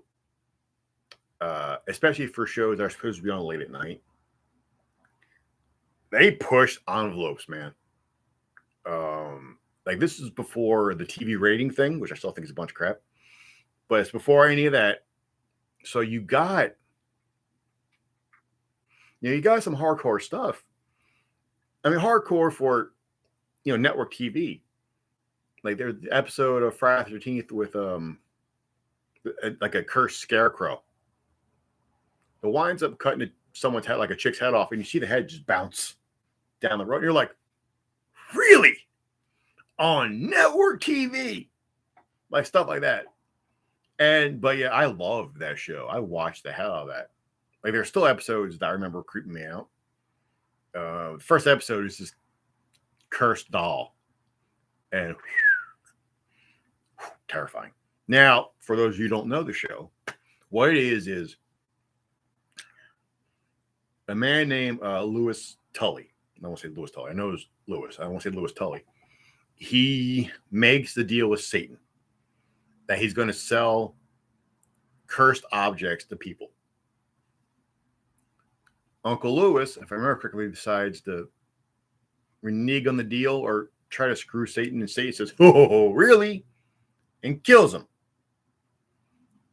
especially for shows that are supposed to be on late at night, they pushed envelopes, man. Like this is before the TV rating thing, which I still think is a bunch of crap, but it's before any of that. So you got some hardcore stuff. I mean, hardcore for network TV. Like there's the episode of Friday the 13th with like a cursed scarecrow. It winds up cutting someone's head, like a chick's head off, and you see the head just bounce down the road. And you're like, really? On network TV? Like stuff like that. But yeah, I love that show. I watched the hell out of that. Like there's still episodes that I remember creeping me out. The first episode is this cursed doll. And terrifying. Now, for those of you who don't know the show, what it is a man named Louis Tully. I won't say Louis Tully. I know it's Louis. I won't say Louis Tully. He makes the deal with Satan that he's going to sell cursed objects to people. Uncle Louis, if I remember correctly, decides to renege on the deal or try to screw Satan, and Satan says, "Oh, really?" and kills him.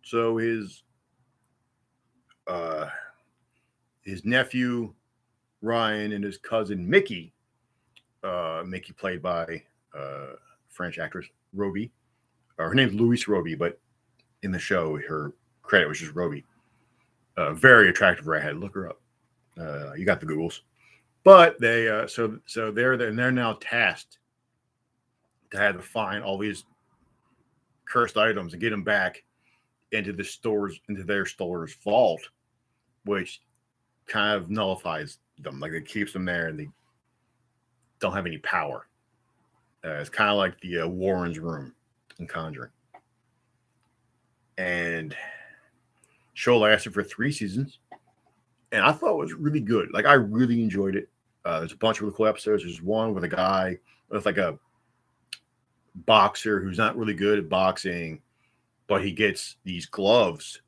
So his nephew Ryan and his cousin Mickey, Mickey played by French actress Roby, her name's Louise Roby, but in the show her credit was just Roby. Very attractive redhead. Look her up. You got the Googles. But they so they're now tasked to have to find all these cursed items and get them back into their store's vault, which kind of nullifies them. Like it keeps them there and they don't have any power. It's kind of like the Warren's room in Conjuring. And show lasted for 3 seasons, and I thought it was really good. Like I really enjoyed it. There's a bunch of really cool episodes. There's one with a guy with like a boxer who's not really good at boxing, but he gets these gloves,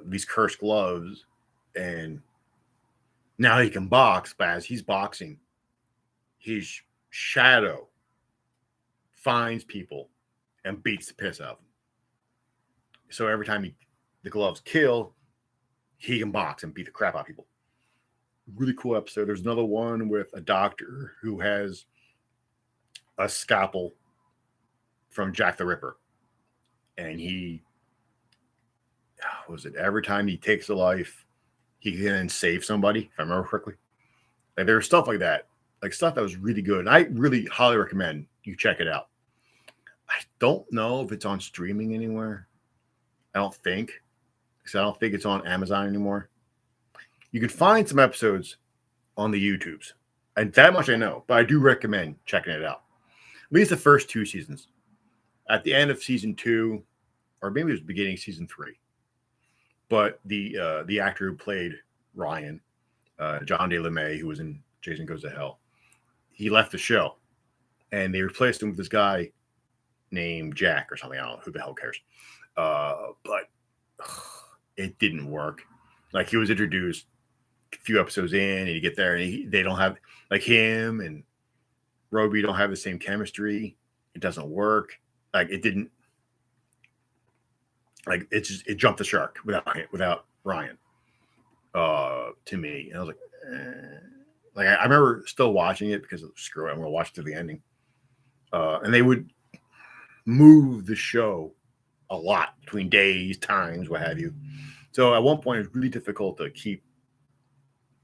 these cursed gloves, and now he can box. But as he's boxing, his shadow finds people and beats the piss out of them. So every time the gloves kill, he can box and beat the crap out of people. Really cool episode. There's another one with a doctor who has a scalpel from Jack the Ripper. And every time he takes a life, he can save somebody, if I remember correctly. Like there was stuff like that. Like stuff that was really good. And I really highly recommend you check it out. I don't know if it's on streaming anywhere. I don't think. Because I don't think it's on Amazon anymore. You can find some episodes on the YouTubes. And that much I know. But I do recommend checking it out. At least the first 2 seasons. At the end of season 2, or maybe it was beginning of season 3. But the actor who played Ryan, John De LeMay, who was in Jason Goes to Hell, he left the show. And they replaced him with this guy named Jack or something. I don't know. Who the hell cares? But it didn't work. Like he was introduced a few episodes in, and you get there, and they don't have, like him and Roby don't have the same chemistry. It doesn't work. Like it didn't. Like it jumped the shark without Ryan. To me, and I was like, like I remember still watching it because screw it, I'm gonna watch it to the ending. And they would move the show a lot between days, times, what have you. So at one point, it was really difficult to keep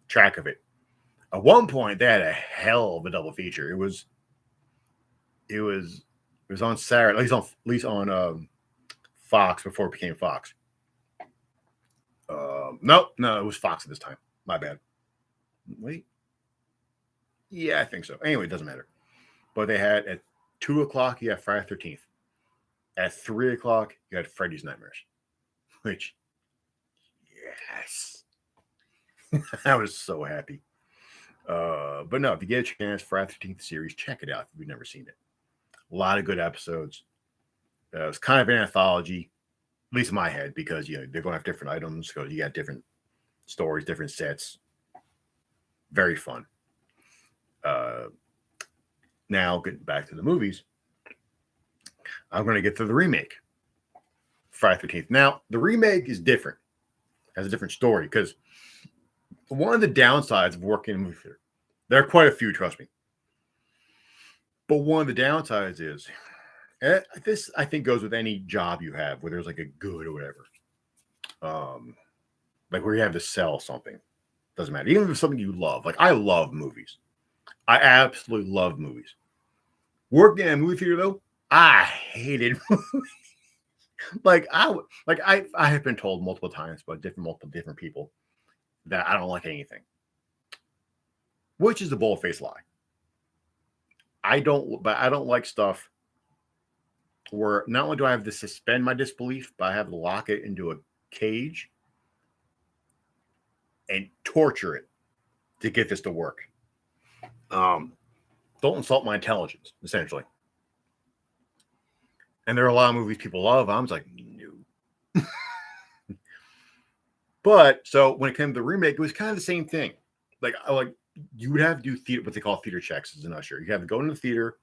track of it. At one point, they had a hell of a double feature. It was on Saturday, at least on Fox before it became Fox. No, it was Fox at this time. My bad. Wait. Yeah, I think so. Anyway, it doesn't matter. But they had at 2:00, you had Friday the 13th. At 3:00, you had Freddy's Nightmares. Which, yes. I was so happy. But no, if you get a chance, Friday the 13th series, check it out if you've never seen it. A lot of good episodes. It's kind of an anthology, at least in my head, because they're going to have different items, because you got different stories, different sets. Very fun. Now, getting back to the movies, I'm going to get to the remake, Friday the 13th. Now, the remake is different. Has a different story, because one of the downsides of working in a movie theater, there are quite a few, trust me. But one of the downsides is this, I think, goes with any job you have where there's like a good or whatever. Like where you have to sell something. Doesn't matter. Even if it's something you love. Like I love movies. I absolutely love movies. Working in a movie theater though, I hated movies. I have been told multiple times by multiple different people that I don't like anything. Which is a bull-faced lie. I don't like stuff where not only do I have to suspend my disbelief, but I have to lock it into a cage and torture it to get this to work. Don't insult my intelligence, essentially. And there are a lot of movies people love. I'm just like, no. But so when it came to the remake, it was kind of the same thing. Like you would have to do theater, what they call theater checks as an usher. You have to go into the theater,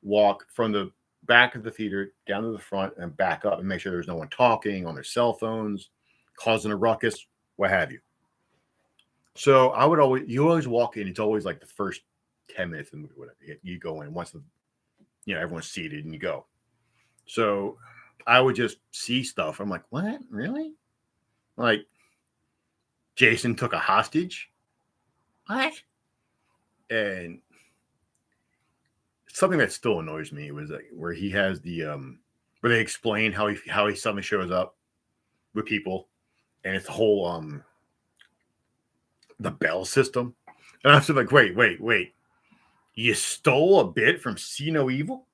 walk from the back of the theater down to the front and back up and make sure there's no one talking on their cell phones, causing a ruckus, what have you. So you always walk in. It's always like the first 10 minutes of the movie, whatever. You go in once everyone's seated and you go. So I would just see stuff. I'm like, what? Really? Like Jason took a hostage? What? And something that still annoys me was like where he has the where they explain how he suddenly shows up with people, and it's the whole the bell system. And I'm still like, wait. You stole a bit from See No Evil?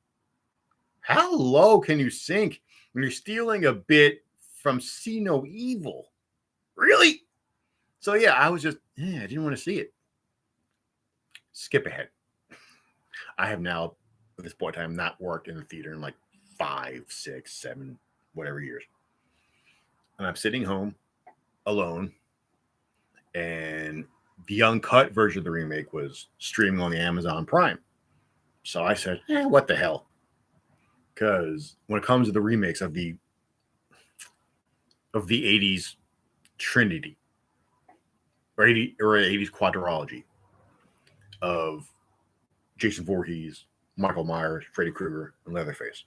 How low can you sink when you're stealing a bit from See No Evil? Really? So yeah, I was just, I didn't want to see it. Skip ahead. I have now, at this point in time, not worked in the theater in like 5, 6, 7, whatever years. And I'm sitting home alone, and the uncut version of the remake was streaming on the Amazon Prime. So I said, what the hell? Because when it comes to the remakes of the 80s Trinity or 80s quadrilogy of Jason Voorhees, Michael Myers, Freddy Krueger, and Leatherface.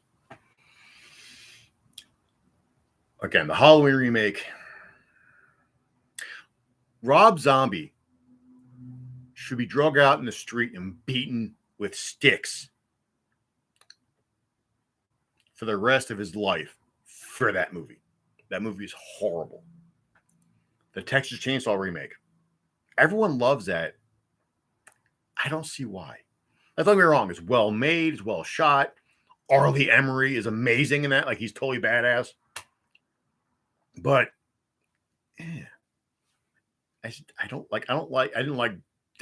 Again, the Halloween remake. Rob Zombie should be drug out in the street and beaten with sticks for the rest of his life for that movie. That movie is horrible. The Texas Chainsaw remake. Everyone loves that. I don't see why. Don't get me wrong. It's well made. It's well shot. Arlie Emery is amazing in that. Like, he's totally badass. But, did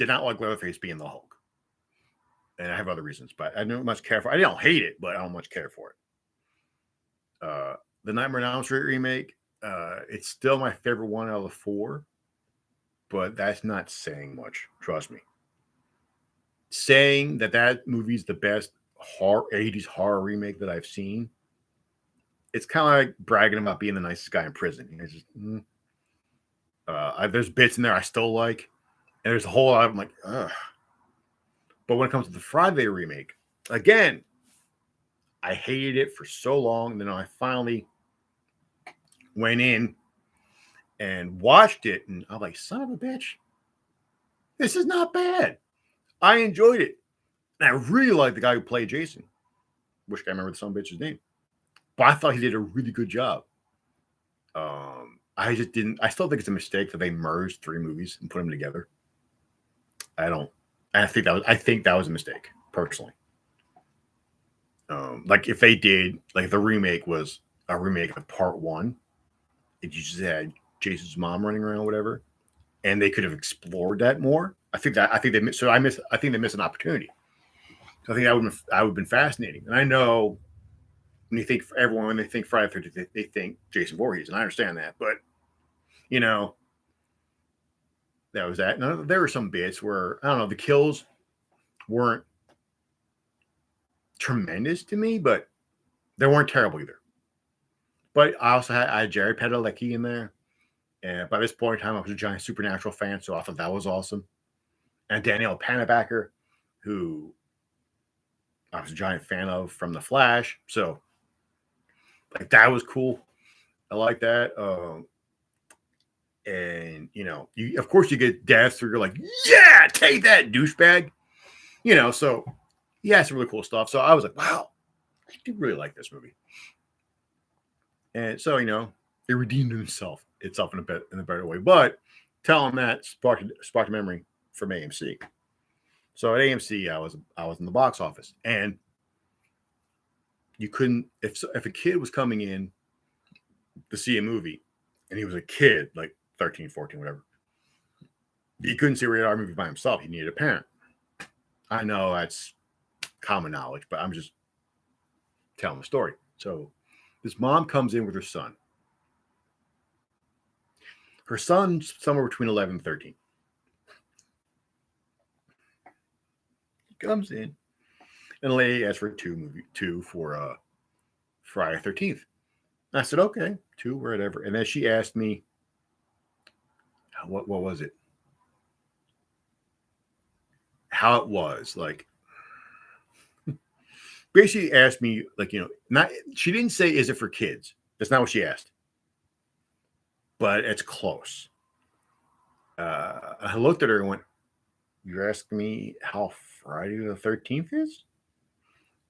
not like Leatherface being the Hulk. And I have other reasons, but I don't much care for it. I don't hate it, but I don't much care for it. The Nightmare on Elm Street remake, it's still my favorite one out of the 4, but that's not saying much. Trust me. Saying that movie's the best 80s horror remake that I've seen, it's kind of like bragging about being the nicest guy in prison. There's bits in there I still like, and there's a whole lot of them like, ugh. But when it comes to the Friday remake, again, I hated it for so long. Then I finally went in and watched it, and I'm like, son of a bitch, this is not bad. I enjoyed it. And I really like the guy who played Jason. Wish I remember the son of a bitch's name. But I thought he did a really good job. I just didn't. I still think it's a mistake that they merged 3 movies and put them together. I think that was a mistake, personally. Like if they did, like if the remake was a remake of part 1, if you just had Jason's mom running around or whatever, and they could have explored that more. I think they missed an opportunity. I think that would have been fascinating. And I know when they think Friday the 13th, they think Jason Voorhees, and I understand that, but that was that. Now, there were some bits where I don't know, the kills weren't tremendous to me, but they weren't terrible either. But I also had Jared Padalecki in there, and by this point in time, I was a giant Supernatural fan, so I thought that was awesome. And Danielle Panabaker, who I was a giant fan of from The Flash. So like that was cool. I like that. And you of course you get deaths where you're like, yeah, take that, douchebag. So yeah, some really cool stuff. So I was like, wow, I do really like this movie. And so, it redeemed itself in a better way. But telling that sparked a memory from AMC. So at AMC, I was in the box office, and you couldn't if a kid was coming in to see a movie, and he was a kid like 13, 14, whatever, he couldn't see a rated R movie by himself. He needed a parent. I know that's common knowledge, but I'm just telling the story. So this mom comes in with her son. Her son's somewhere between 11 and 13. He comes in, and the lady asks for two for Friday 13th. I said, okay, two, whatever. And then she asked me, what was it? How it was. Like, basically asked me, like, she didn't say, is it for kids? That's not what she asked. But it's close. I looked at her and went, you're asking me how Friday the 13th is?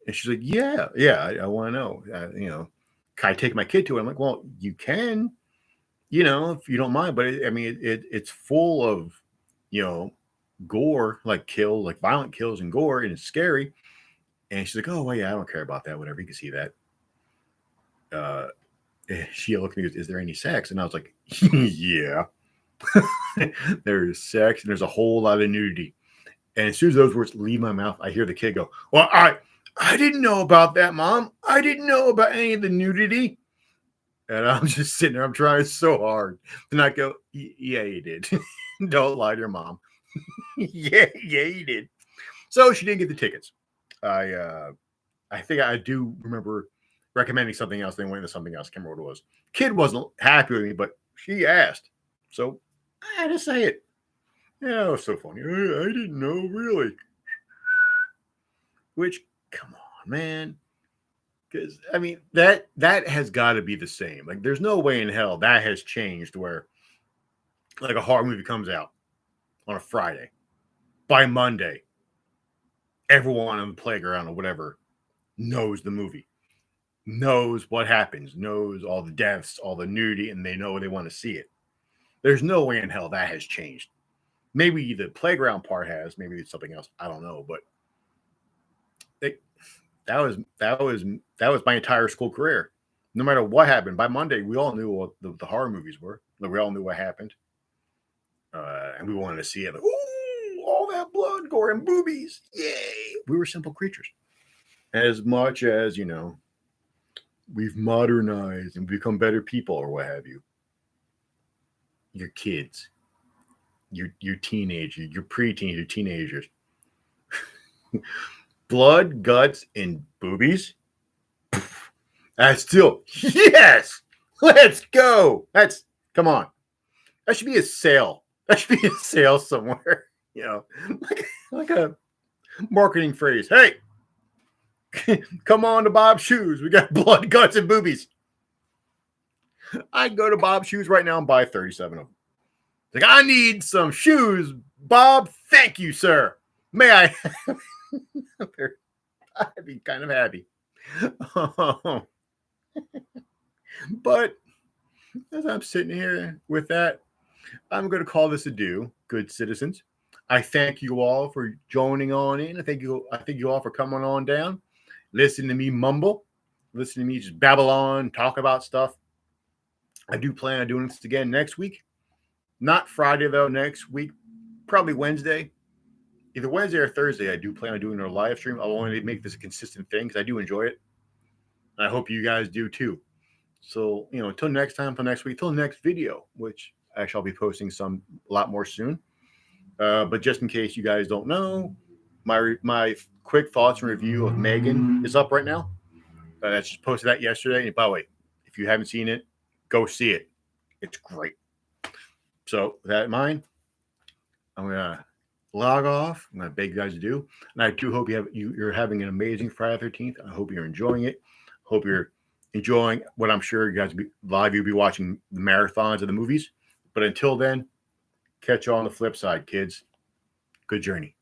And she's like, yeah, I want to know. Can I take my kid to it? I'm like, well, you can, if you don't mind. But it's full of, gore, like violent kills and gore, and it's scary. And she's like, oh, well, yeah, I don't care about that. Whatever, you can see that. She looked at me, is there any sex? And I was like, yeah. There's sex and there's a whole lot of nudity. And as soon as those words leave my mouth, I hear the kid go, well, I didn't know about that, Mom. I didn't know about any of the nudity. And I'm just sitting there. I'm trying so hard to not go, yeah, you did. Don't lie to your mom. yeah, you did. So she didn't get the tickets. I think I do remember recommending something else. Then went into something else. I can't remember what it was. Kid wasn't happy with me, but she asked. So I had to say it. Yeah, it was so funny. I didn't know, really. Which, come on, man. Because, that has got to be the same. Like, there's no way in hell that has changed where, like, a horror movie comes out on a Friday. By Monday, everyone on the playground or whatever knows the movie, knows what happens, knows all the deaths, all the nudity, and they know they want to see it. There's no way in hell that has changed. Maybe the playground part has, maybe it's something else. I don't know, but that was my entire school career. No matter what happened, by Monday we all knew what the horror movies were. Like, we all knew what happened, and we wanted to see it. Like, ooh, all that blood, gore, and boobies! Yay! We were simple creatures. As much as we've modernized and become better people, or what have you. Your kids, your teenagers, your preteens, your teenagers. Blood, guts, and boobies. That's still, yes, let's go. Come on. That should be a sale. That should be a sale somewhere. Like a marketing phrase. Hey, come on to Bob's Shoes. We got blood, guts, and boobies. I can go to Bob's Shoes right now and buy 37 of them. Like, I need some shoes, Bob. Thank you, sir. May I? I'd be kind of happy. But as I'm sitting here with that, I'm going to call this a do, good citizens. I thank you all for joining on in. I thank you all for coming on down. Listen to me mumble. Listen to me just babble on, talk about stuff. I do plan on doing this again next week. Not Friday, though. Next week, probably Wednesday. Either Wednesday or Thursday, I do plan on doing a live stream. I'll only make this a consistent thing because I do enjoy it. And I hope you guys do too. So, until next time, for next week, till next video, which actually I'll be posting a lot more soon. But just in case you guys don't know, my quick thoughts and review of Megan is up right now. I just posted that yesterday. And by the way, if you haven't seen it, go see it. It's great. So with that in mind, I'm going to log off. I'm going to beg you guys to do. And I do hope you're having an amazing Friday 13th. I hope you're enjoying it. Hope you're enjoying what I'm sure you guys a lot of you will be watching the marathons of the movies. But until then, catch you on the flip side, kids. Good journey.